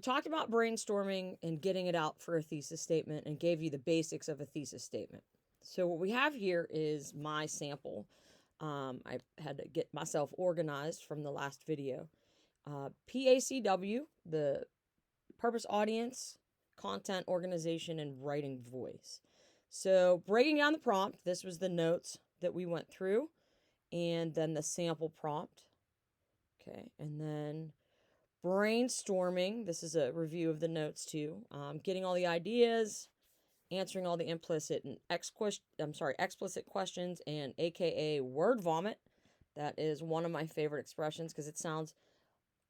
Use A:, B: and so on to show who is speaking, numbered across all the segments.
A: talked about brainstorming and getting it out for a thesis statement and gave you the basics of a thesis statement. So what we have here is my sample. I had to get myself organized from the last video. PACW, the purpose, audience, content, organization, and writing voice. So breaking down the prompt, this was the notes that we went through, and then the sample prompt. Okay, and then brainstorming, this is a review of the notes too. Getting all the ideas, answering all the implicit and explicit questions, and AKA word vomit. That is one of my favorite expressions because it sounds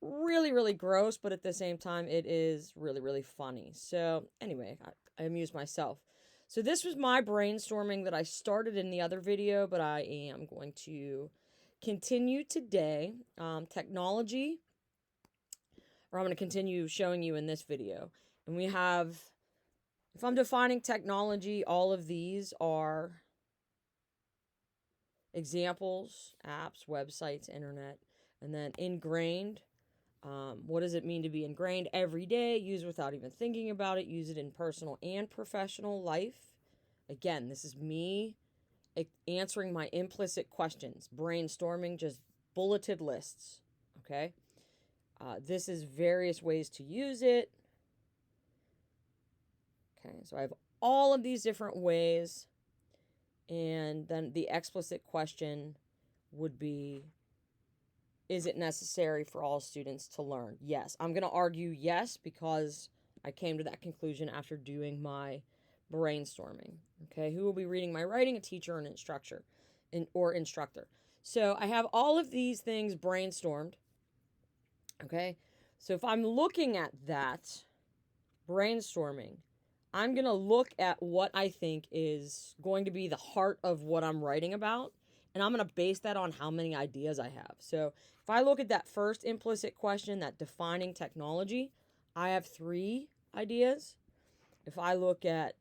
A: really, really gross, but at the same time, it is really, really funny. So anyway, I amuse myself. So this was my brainstorming that I started in the other video, but I am going to continue today. Technology, or I'm going to continue showing you in this video. And we have, if I'm defining technology, all of these are examples, apps, websites, internet, and then ingrained. What does it mean to be ingrained? Every day, use without even thinking about it, use it in personal and professional life. Again, this is me answering my implicit questions, brainstorming, just bulleted lists, okay? This is various ways to use it. Okay, so I have all of these different ways, and then the explicit question would be, is it necessary for all students to learn? Yes. I'm going to argue yes because I came to that conclusion after doing my brainstorming. Okay, who will be reading my writing? A teacher or an instructor. So I have all of these things brainstormed. Okay, so if I'm looking at that brainstorming, I'm going to look at what I think is going to be the heart of what I'm writing about, and I'm going to base that on how many ideas I have. So if I look at that first implicit question, that defining technology, I have 3 ideas. If I look at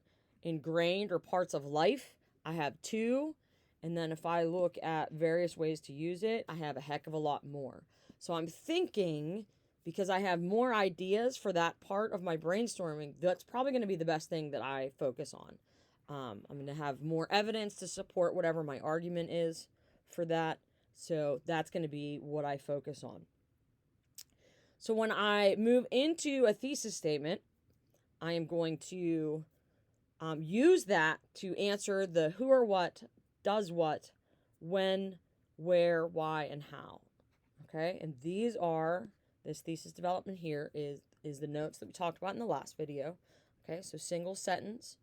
A: ingrained or parts of life, I have 2. And then if I look at various ways to use it, I have a heck of a lot more. So I'm thinking, because I have more ideas for that part of my brainstorming, that's probably going to be the best thing that I focus on. I'm going to have more evidence to support whatever my argument is for that. So that's going to be what I focus on. So when I move into a thesis statement, I am going to use that to answer the who or what, does what, when, where, why, and how. Okay, and these are, this thesis development here is the notes that we talked about in the last video. Okay, so single sentence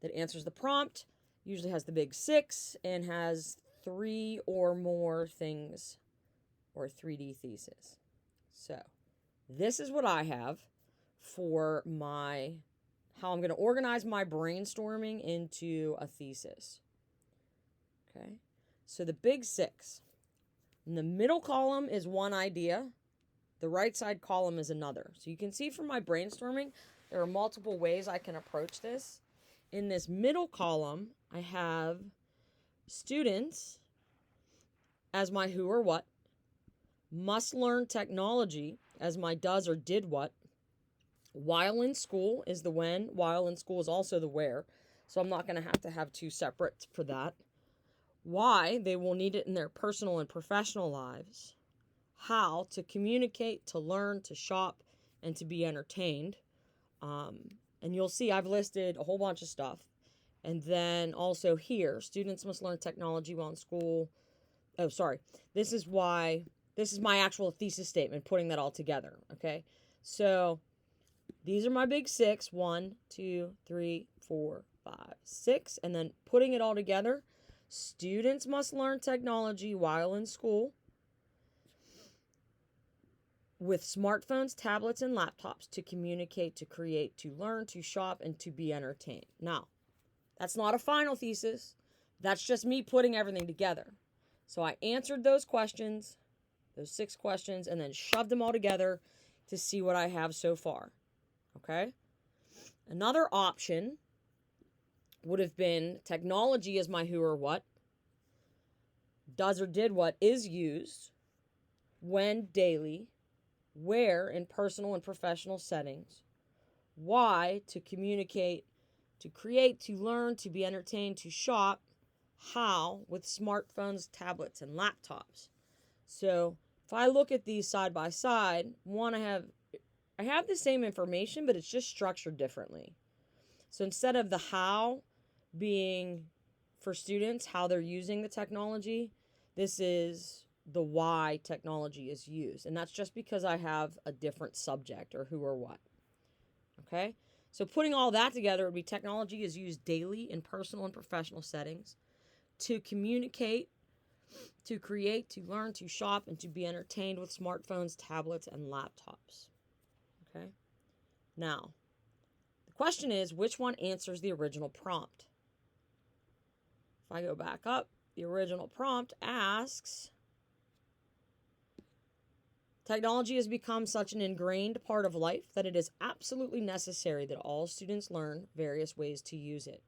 A: that answers the prompt, usually has the big 6, and has 3 or more things, or 3D thesis. So this is what I have for how I'm going to organize my brainstorming into a thesis. Okay, so the big 6. In the middle column is one idea. The right side column is another. So you can see from my brainstorming, there are multiple ways I can approach this. In this middle column, I have students as my who or what, must learn technology as my does or did what, while in school is the when, while in school is also the where. So I'm not going to have 2 separate for that. Why, they will need it in their personal and professional lives. How, to communicate, to learn, to shop, and to be entertained. And you'll see I've listed a whole bunch of stuff. And then also here, students must learn technology while in school. Oh, sorry. This is my actual thesis statement, putting that all together. Okay. So these are my big 6. 1, 2, 3, 4, 5, 6. And then putting it all together. Students must learn technology while in school with smartphones, tablets, and laptops to communicate, to create, to learn, to shop, and to be entertained. Now, that's not a final thesis. That's just me putting everything together. So I answered those questions, those 6 questions, and then shoved them all together to see what I have so far. Okay? Another option would have been technology as my who or what, does or did what is used, when daily, where in personal and professional settings, why to communicate, to create, to learn, to be entertained, to shop, how with smartphones, tablets, and laptops. So if I look at these side by side, one, I have the same information, but it's just structured differently. So instead of the how being for students, how they're using the technology, this is the why technology is used. And that's just because I have a different subject or who or what. Okay? So putting all that together would be technology is used daily in personal and professional settings to communicate, to create, to learn, to shop, and to be entertained with smartphones, tablets, and laptops. Okay? Now, the question is, which one answers the original prompt? If I go back up, the original prompt asks, technology has become such an ingrained part of life that it is absolutely necessary that all students learn various ways to use it.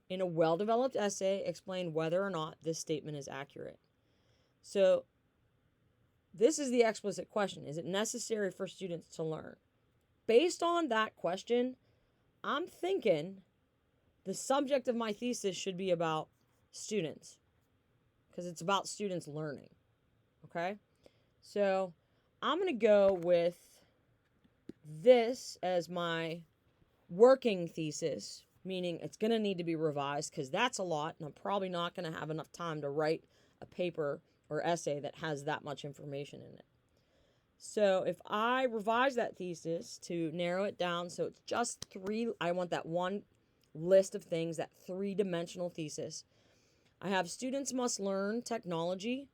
A: In a well-developed essay, explain whether or not this statement is accurate. So, this is the explicit question. Is it necessary for students to learn? Based on that question, I'm thinking the subject of my thesis should be about students, because it's about students learning. Okay? So, I'm going to go with this as my working thesis, meaning it's going to need to be revised because that's a lot, and I'm probably not going to have enough time to write a paper or essay that has that much information in it. So if I revise that thesis to narrow it down so it's just three, I want that one list of things, that three-dimensional thesis. I have students must learn technology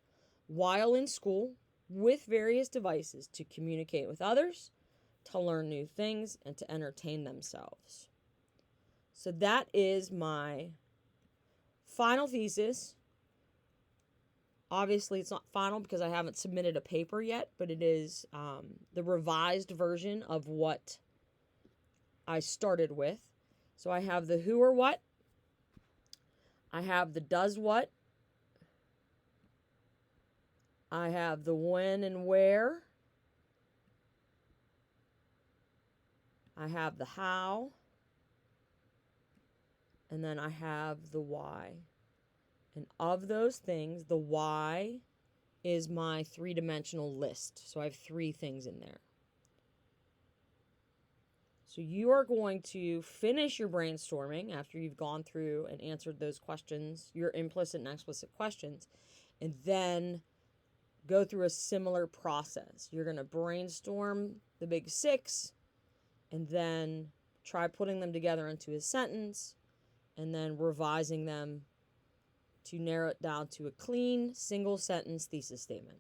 A: while in school with various devices to communicate with others, to learn new things, and to entertain themselves. So that is my final thesis. Obviously, it's not final because I haven't submitted a paper yet, but it is the revised version of what I started with. So I have the who or what. I have the does what. I have the when and where. I have the how. And then I have the why. And of those things, the why is my three-dimensional list. So I have three things in there. So you are going to finish your brainstorming after you've gone through and answered those questions, your implicit and explicit questions, and then go through a similar process. You're going to brainstorm the big six and then try putting them together into a sentence and then revising them to narrow it down to a clean, single-sentence thesis statement.